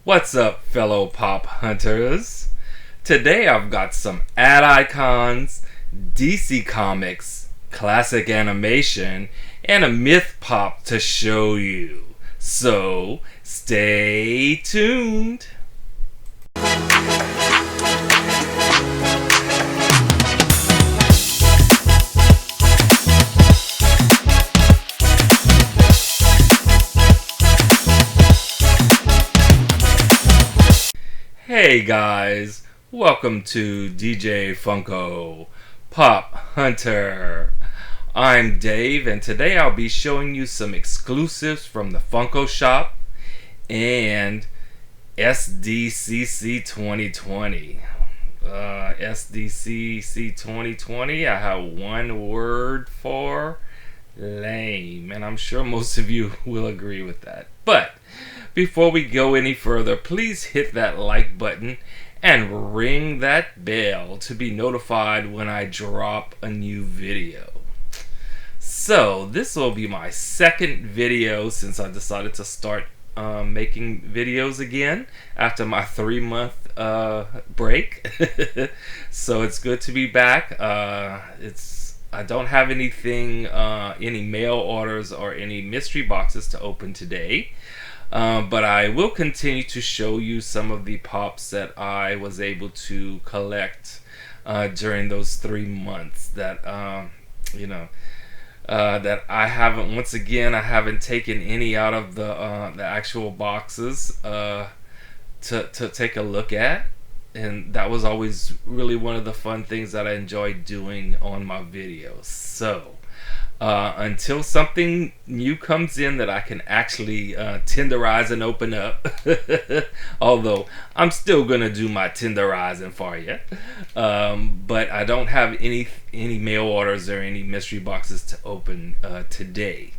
What's up, fellow pop hunters? Today I've got some ad icons, DC Comics, classic animation, and a myth pop to show you. So, stay tuned. Hey guys, welcome to DJ Funko Pop Hunter. I'm Dave, and today I'll be showing you some exclusives from the Funko Shop and SDCC 2020. SDCC 2020, I have one word for: lame, and I'm sure most of you will agree with that. But before we go any further, please hit that like button and ring that bell to be notified when I drop a new video. So this will be my second video since I decided to start making videos again after my 3-month break. So it's good to be back. I don't have anything, any mail orders or any mystery boxes to open today. But I will continue to show you some of the pops that I was able to collect during those 3 months that that I haven't. Once again, I haven't taken any out of the actual boxes to take a look at, and that was always really one of the fun things that I enjoyed doing on my videos. So until something new comes in that I can actually tenderize and open up, although I'm still gonna do my tenderizing for you, but I don't have any mail orders or any mystery boxes to open today.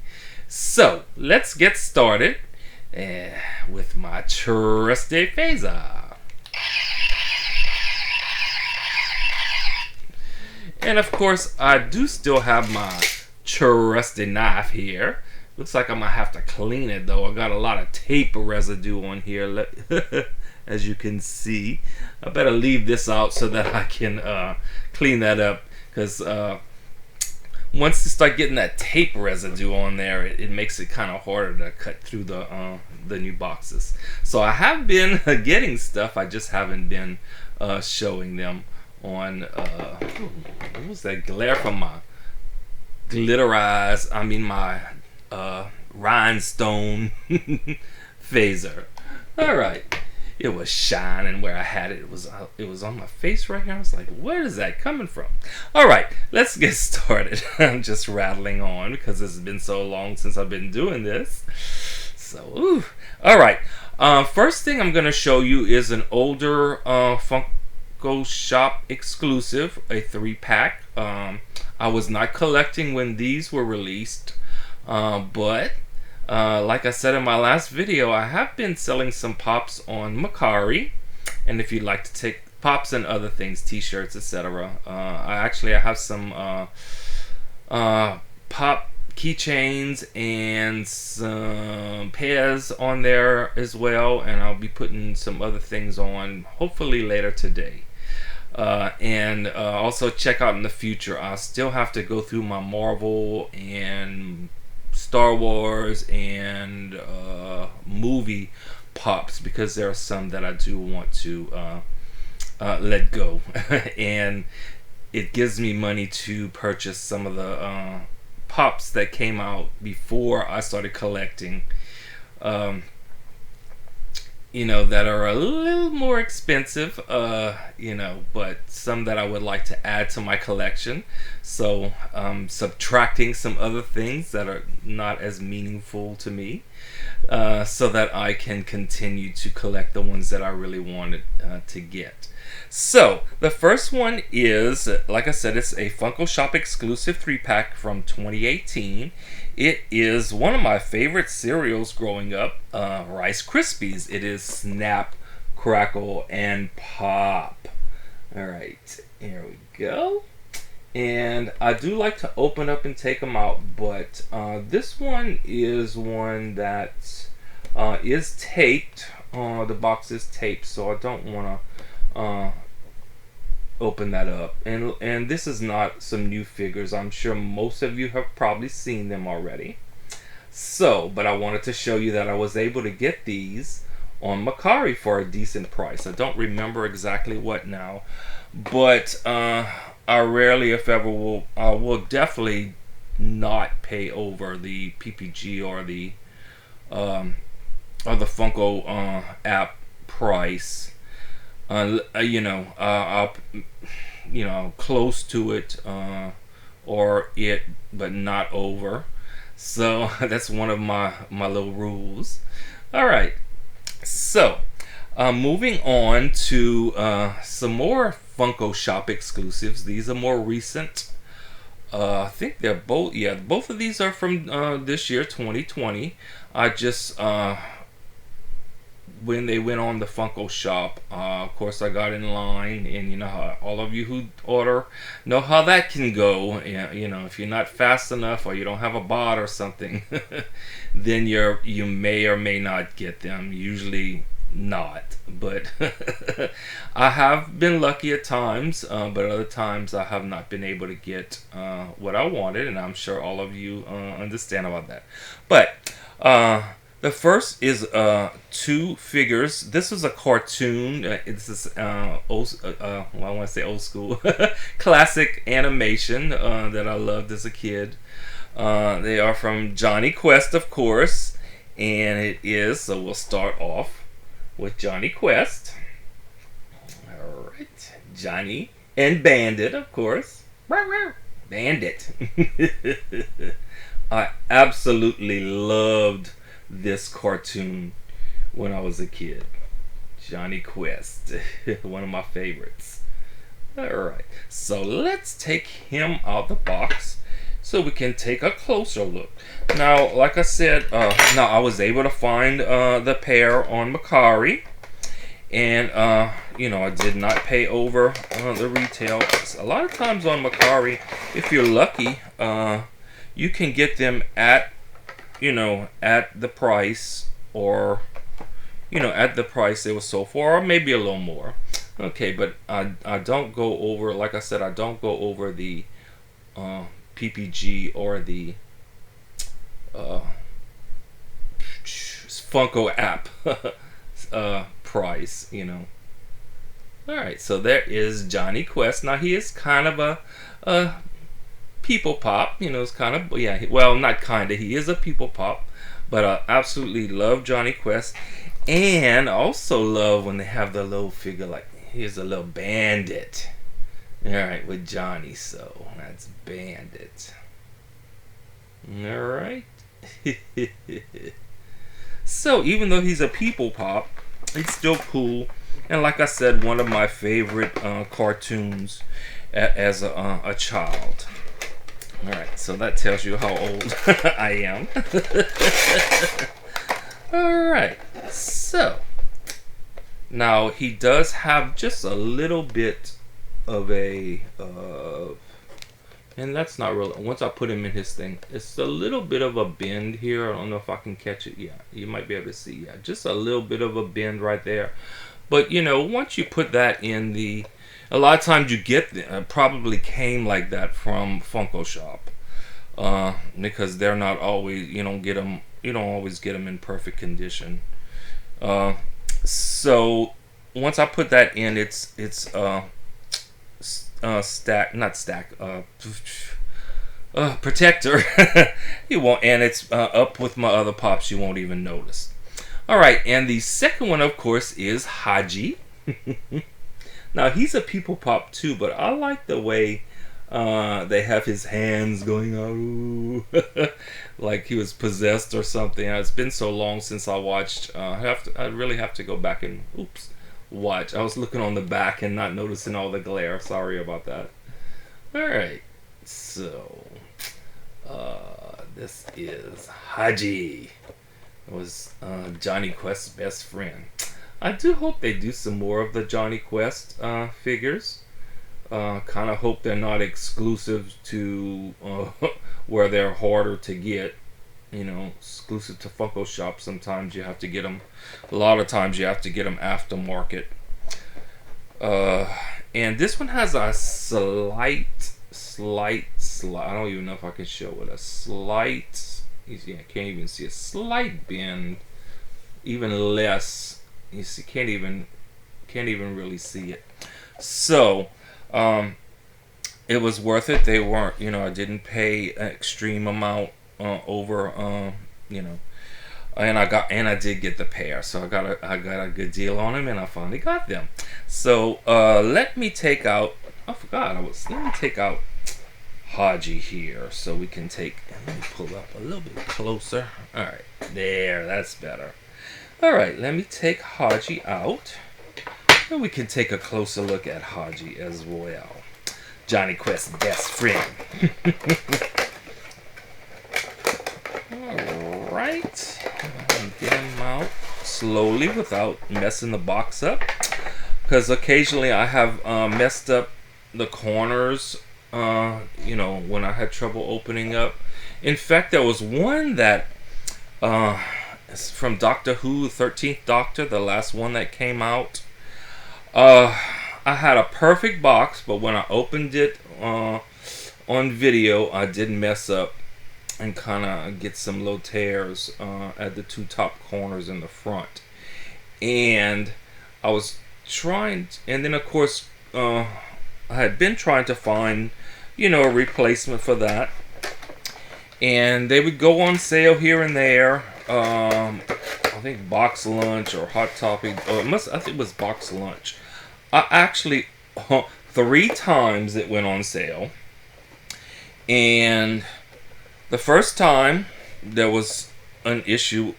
So let's get started with my trusty phaser. And of course, I do still have my trusty knife here. Looks like I'm gonna have to clean it though. I got a lot of tape residue on here, as you can see. I better leave this out so that I can clean that up, because once you start getting that tape residue on there, it makes it kind of harder to cut through the new boxes. So I have been getting stuff, I just haven't been showing them on what was that glare from my my rhinestone phaser. Alright, it was shining where I had it. It was on my face right here. I was like, where is that coming from? Alright, let's get started. I'm just rattling on because it's been so long since I've been doing this. So, alright, first thing I'm going to show you is an older Funko Shop exclusive, a 3-pack. I was not collecting when these were released, but like I said in my last video, I have been selling some pops on CORY, and if you'd like to take pops and other things, t-shirts, etc. I have some pop keychains and some pairs on there as well, and I'll be putting some other things on hopefully later today. And also check out in the future, I still have to go through my Marvel and Star Wars and movie pops, because there are some that I do want to let go and it gives me money to purchase some of the pops that came out before I started collecting, that are a little more expensive, but some that I would like to add to my collection. So subtracting some other things that are not as meaningful to me, so that I can continue to collect the ones that I really wanted to get. So the first one is, like I said, it's a Funko Shop exclusive 3-pack from 2018. It is one of my favorite cereals growing up, Rice Krispies. It is Snap, Crackle, and Pop. Alright, here we go. And I do like to open up and take them out, but this one is one that is taped the box is taped, so I don't want to open that up. And this is not some new figures. I'm sure most of you have probably seen them already. So, but I wanted to show you that I was able to get these on CORY for a decent price. I don't remember exactly what now, but I rarely, if ever, will definitely not pay over the PPG or the Funko app price. Up, close to it, or it, but not over. So that's one of my little rules. All right. So, moving on to some more Funko Shop exclusives. These are more recent. I think they're both. Yeah, both of these are from this year, 2020. I just when they went on the Funko Shop, of course I got in line, and you know how all of you who order know how that can go. If you're not fast enough or you don't have a bot or something, then you may or may not get them. Usually not, but I have been lucky at times, but other times I have not been able to get what I wanted, and I'm sure all of you understand about that. But the first is two figures. This is a cartoon. This is I want to say old school, classic animation that I loved as a kid. They are from Johnny Quest, of course, and it is. So we'll start off with Johnny Quest. All right, Johnny and Bandit, of course. Bandit. I absolutely loved this cartoon when I was a kid. Johnny Quest, one of my favorites. Alright, so let's take him out the box so we can take a closer look. Now, like I said, I was able to find the pair on CORY, and I did not pay over the retail. A lot of times on CORY, if you're lucky, you can get them at the price, or at the price it was sold for, or maybe a little more. Okay, but I don't go over, like I said, I don't go over the PPG or the Funko app price. Alright, so there is Johnny Quest. Now he is kind of a people pop, it's kind of, not kind of, he is a people pop, but I absolutely love Johnny Quest, and also love when they have the little figure, like here's a little Bandit, alright, with Johnny, so that's Bandit. Alright. So even though he's a people pop, it's still cool, and like I said, one of my favorite cartoons as a child. Alright, so that tells you how old I am. Alright, so now he does have just a little bit of a and that's not real. Once I put him in his thing, it's a little bit of a bend here. I don't know if I can catch it. Yeah, you might be able to see. Yeah, just a little bit of a bend right there. But once you put that in the, a lot of times you get probably came like that from Funko Shop, because they're not always, you don't always get them in perfect condition. So once I put that in, it's protector. You won't, and it's up with my other pops. You won't even notice. All right, and the second one, of course, is Haji. Now he's a people pop too, but I like the way they have his hands going out, like he was possessed or something. It's been so long since I watched. I really have to go back and watch. I was looking on the back and not noticing all the glare. Sorry about that. All right, so this is Haji. It was Johnny Quest's best friend. I do hope they do some more of the Johnny Quest figures. Kind of hope they're not exclusive to where they're harder to get. you know, exclusive to Funko Shop. Sometimes you have to get them. A lot of times you have to get them aftermarket. Uh, and this one has a slight. I don't even know if I can show it. A slight. Yeah, I can't even see a slight bend. Even less. You see, can't even really see it. So, it was worth it. They weren't, you know, I didn't pay an extreme amount over, you know, and I did get the pair, so I got a good deal on them, and I finally got them. So let me take out. I forgot let me take out Haji here, so we can take. Let me pull up a little bit closer. All right, there, that's better. All right, let me take Haji out, and we can take a closer look at Haji as well. Johnny Quest's best friend. Alright. Get him out slowly without messing the box up. Because occasionally I have messed up the corners, you know, when I had trouble opening up. In fact, there was one that, from Doctor Who, 13th Doctor, the last one that came out. I had a perfect box, but when I opened it on video, I did mess up and kind of get some little tears at the two top corners in the front. And I was trying, and then of course, I had been trying to find, you know, a replacement for that. And they would go on sale here and there. I think Box Lunch or Hot Topic, or I think it was Box Lunch. I actually 3 times it went on sale, and the first time there was an issue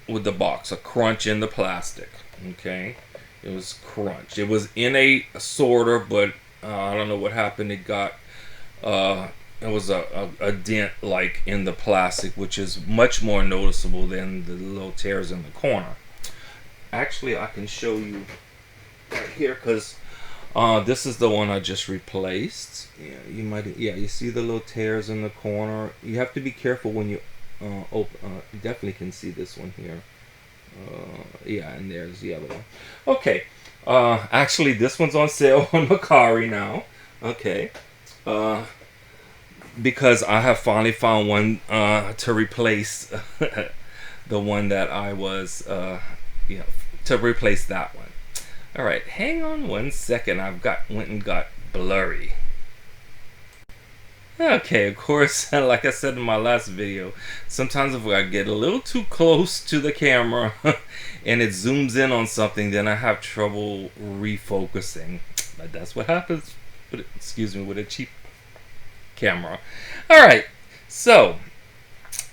with the box, a crunch in the plastic. Okay, it was crunch. It was in a sorter, but I don't know what happened. It got it was a dent like in the plastic, which is much more noticeable than the little tears in the corner. Actually, I can show you right here, because this is the one I just replaced. Yeah, you see the little tears in the corner. You have to be careful when you open. You definitely can see this one here. Yeah, and there's the other one. Okay, actually this one's on sale on CORY now. Okay, because I have finally found one to replace the one that I was, you know, to replace that one. All right, hang on one second. Went and got blurry. Okay, of course, like I said in my last video, sometimes if I get a little too close to the camera and it zooms in on something, then I have trouble refocusing. But that's what happens with, excuse me, with a cheap camera. All right, so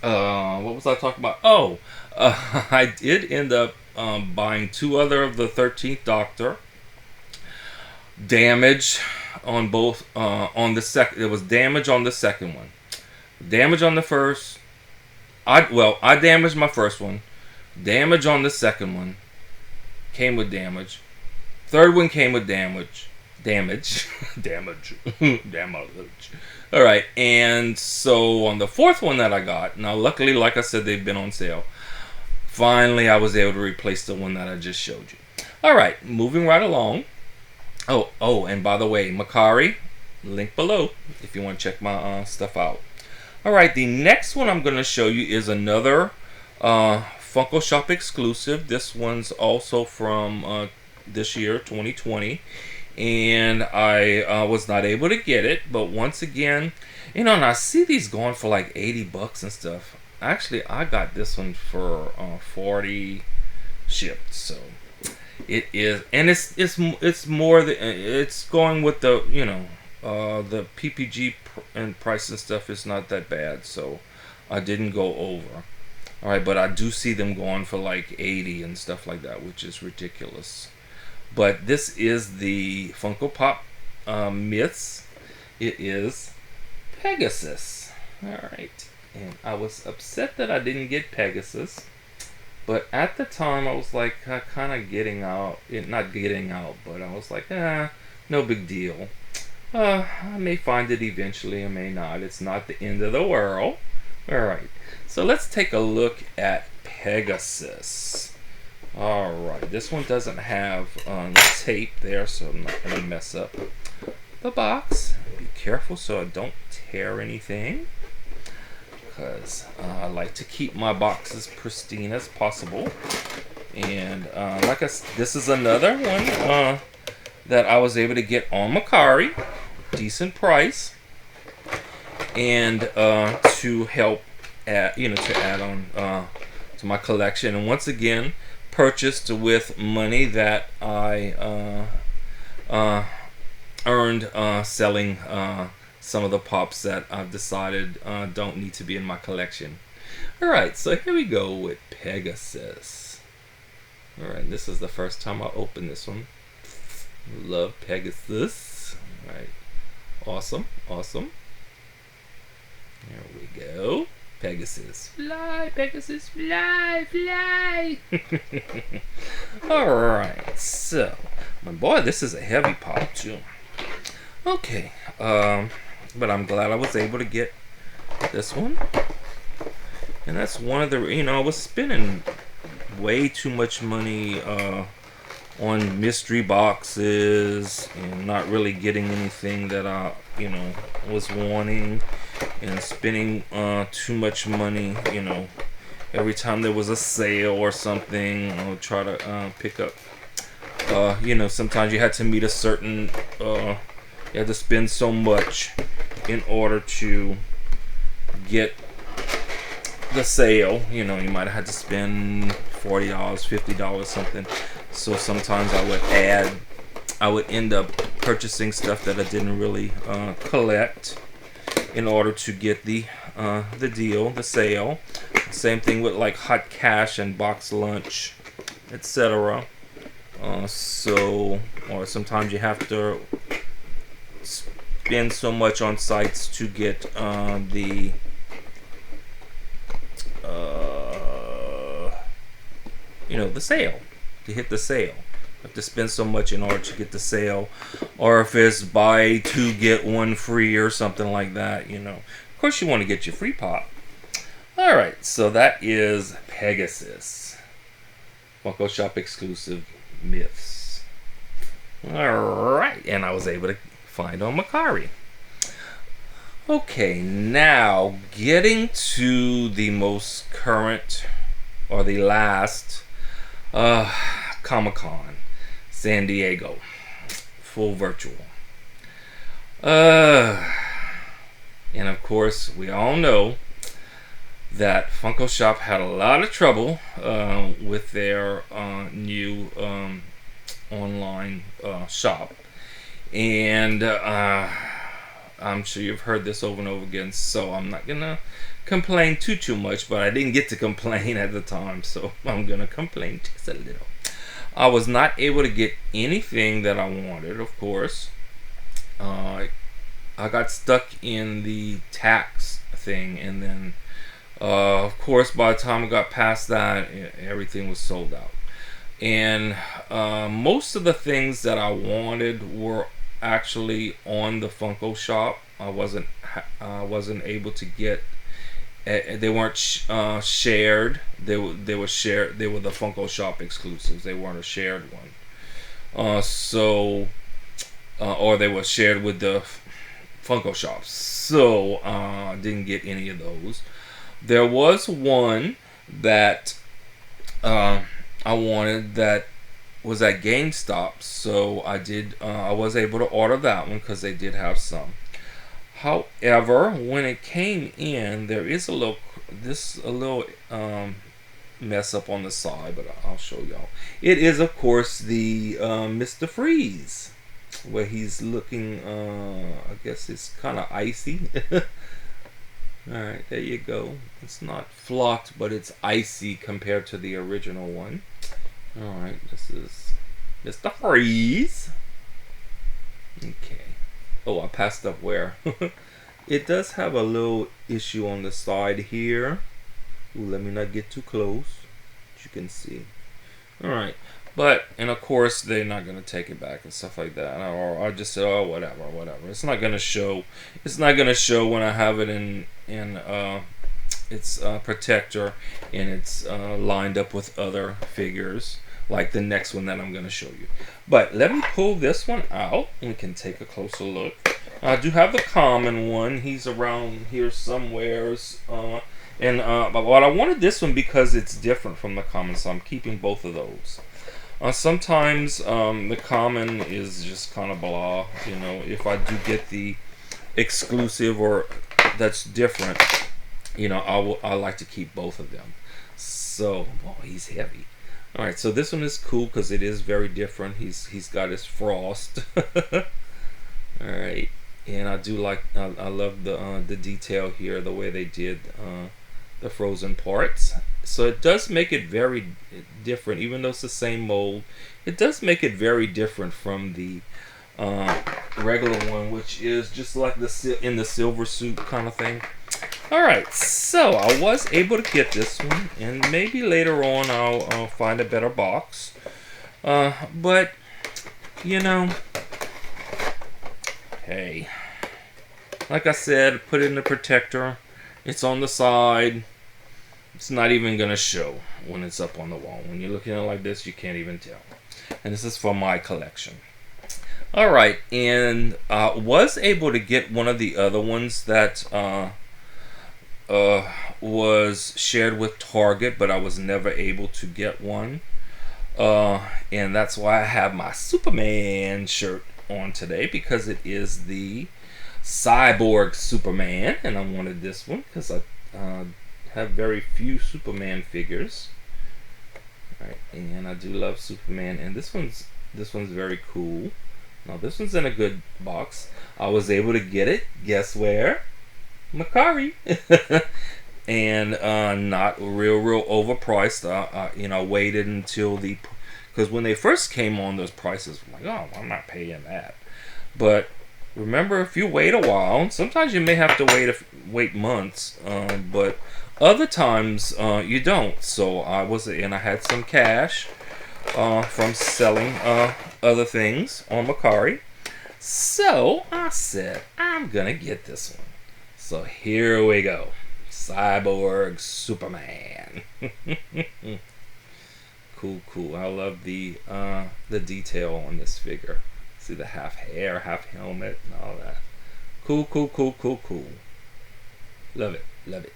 what was I talking about? Oh, I did end up buying 2 other of the 13th Doctor. Damage on both. On the second, there was damage on the second one. Damage on the first. I damaged my first one. Damage on the second one. Came with damage. Third one came with damage. Damage. All right, and so on the fourth one that I got, now luckily, like I said, they've been on sale. Finally, I was able to replace the one that I just showed you. All right, moving right along. Oh, and by the way, CORY, link below if you want to check my stuff out. All right, the next one I'm going to show you is another Funko Shop exclusive. This one's also from this year, 2020. And I was not able to get it, but once again, you know, and I see these going for like $80 and stuff. Actually, I got this one for 40 shipped, so it is, and it's more than, it's going with the, you know, the PPG and price and stuff is not that bad, so I didn't go over. All right, but I do see them going for like 80 and stuff like that, which is ridiculous. But this is the Funko Pop Myths. It is Pegasus. Alright. And I was upset that I didn't get Pegasus. But at the time, I was like kind of getting out. Not getting out, but I was like, no big deal. I may find it eventually, I may not. It's not the end of the world. Alright, so let's take a look at Pegasus. Alright, this one doesn't have tape there, so I'm not going to mess up the box. Be careful so I don't tear anything, because I like to keep my boxes pristine as possible. And this is another one that I was able to get on CORY, decent price, and to help add, to add on to my collection. And once again, purchased with money that I earned selling some of the pops that I've decided don't need to be in my collection. Alright, so here we go with Pegasus. Alright, this is the first time I open this one. Love Pegasus. Alright, awesome, awesome. There we go. Pegasus. Fly, Pegasus, fly, fly. Alright, so, my boy, this is a heavy pop too. Okay, but I'm glad I was able to get this one. And that's one of the, I was spending way too much money on mystery boxes and not really getting anything that I, was wanting, and spending too much money, every time there was a sale or something. I would try to pick up, sometimes you had to meet a certain, you had to spend so much in order to get the sale. You might have had to spend $40, $50, something. So sometimes I would end up purchasing stuff that I didn't really collect in order to get the deal, the sale. Same thing with like hot cash and box lunch, etc. Or sometimes you have to spend so much on sites to get the sale, to hit the sale. You have to spend so much in order to get the sale, or if it's buy two get one free or something like that. Of course you want to get your free pop. Alright, so that is Pegasus, Funko Shop exclusive myths. Alright, and I was able to find on CORY. Okay, now getting to the most current, or the last Comic-Con, San Diego, full virtual. And of course, we all know that Funko Shop had a lot of trouble with their new online shop. And I'm sure you've heard this over and over again, so I'm not gonna complain too much, but I didn't get to complain at the time, so I'm gonna complain just a little. I was not able to get anything that I wanted, of course. I got stuck in the tax thing, and then of course by the time I got past that, everything was sold out. And most of the things that I wanted were actually on the Funko Shop. I wasn't able to get. They weren't shared. They were shared. They were the Funko Shop exclusives. They weren't a shared one. Or they were shared with the Funko Shops. So I didn't get any of those. There was one that I wanted that was at GameStop, so I was able to order that one because they did have some. However, when it came in, there is a little mess up on the side, but I'll show y'all. It is, of course, the Mr. Freeze, where he's looking, I guess it's kind of icy. Alright, there you go. It's not flocked, but it's icy compared to the original one. Alright, this is Mr. Freeze. Okay. Oh, I passed up where. It does have a little issue on the side here. Ooh, let me not get too close. As you can see. Alright. And of course, they're not going to take it back and stuff like that. Or I just say, oh, whatever. It's not going to show. It's not going to show when I have it in protector, and it's lined up with other figures like the next one that I'm going to show you. But let me pull this one out and we can take a closer look. I do have the common one. He's around here somewheres. But I wanted this one because it's different from the common, so I'm keeping both of those. Sometimes the common is just kind of blah. You know, if I do get the exclusive or that's different, you know, I like to keep both of them. So, oh, he's heavy. All right, so this one is cool because it is very different. He's got his frost. All right, and I do like I love the detail here, the way they did the frozen parts. So it does make it very different, even though it's the same mold. It does make it very different from the regular one, which is just like in the silver suit kind of thing. Alright, so I was able to get this one, and maybe later on I'll find a better box. But, you know, hey, like I said, put it in the protector. It's on the side. It's not even going to show when it's up on the wall. When you're looking at it like this, you can't even tell. And this is for my collection. Alright, and was able to get one of the other ones that was shared with Target, but I was never able to get one. And that's why I have my Superman shirt on today, because it is the Cyborg Superman, and I wanted this one because I have very few Superman figures. Alright, and I do love Superman, and this one's very cool. Now this one's in a good box. I was able to get it, guess where? CORY. And not real overpriced. You know, waited until because when they first came on, those prices were like, oh, I'm not paying that. But remember, if you wait a while, sometimes you may have to wait months, but other times you don't. So I had some cash from selling other things on CORY. So I said, I'm gonna get this one. So here we go. Cyborg Superman. Cool. I love the detail on this figure. See the half hair, half helmet, and all that. Cool. Love it. Alright.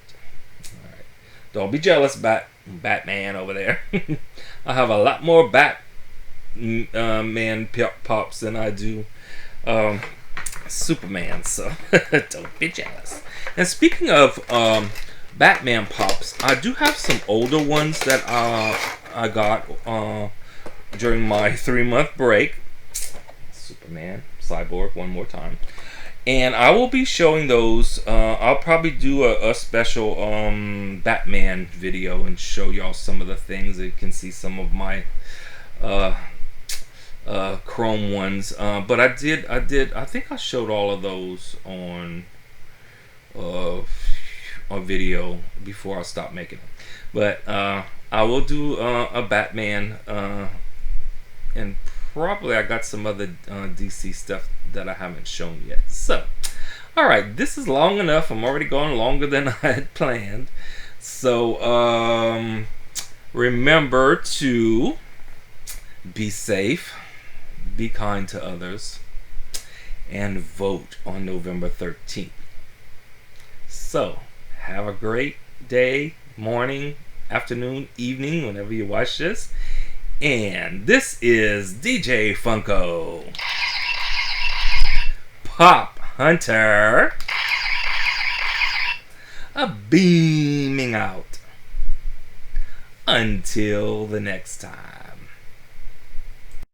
Don't be jealous, Batman over there. I have a lot more Batman pops than I do Superman, so don't be jealous. And speaking of Batman pops, I do have some older ones that I got during my 3-month break. Superman, Cyborg, one more time. And I will be showing those. I'll probably do a special Batman video and show y'all some of the things. You can see some of my chrome ones. But I think I showed all of those on a video before I stopped making them. But I will do a Batman, and probably I got some other DC stuff that I haven't shown yet. So, alright, this is long enough. I'm already going longer than I had planned. So, remember to be safe, be kind to others, and vote on November 13th. So, have a great day, morning, afternoon, evening, whenever you watch this. And this is DJ Funko Pop Hunter, beaming out. Until the next time.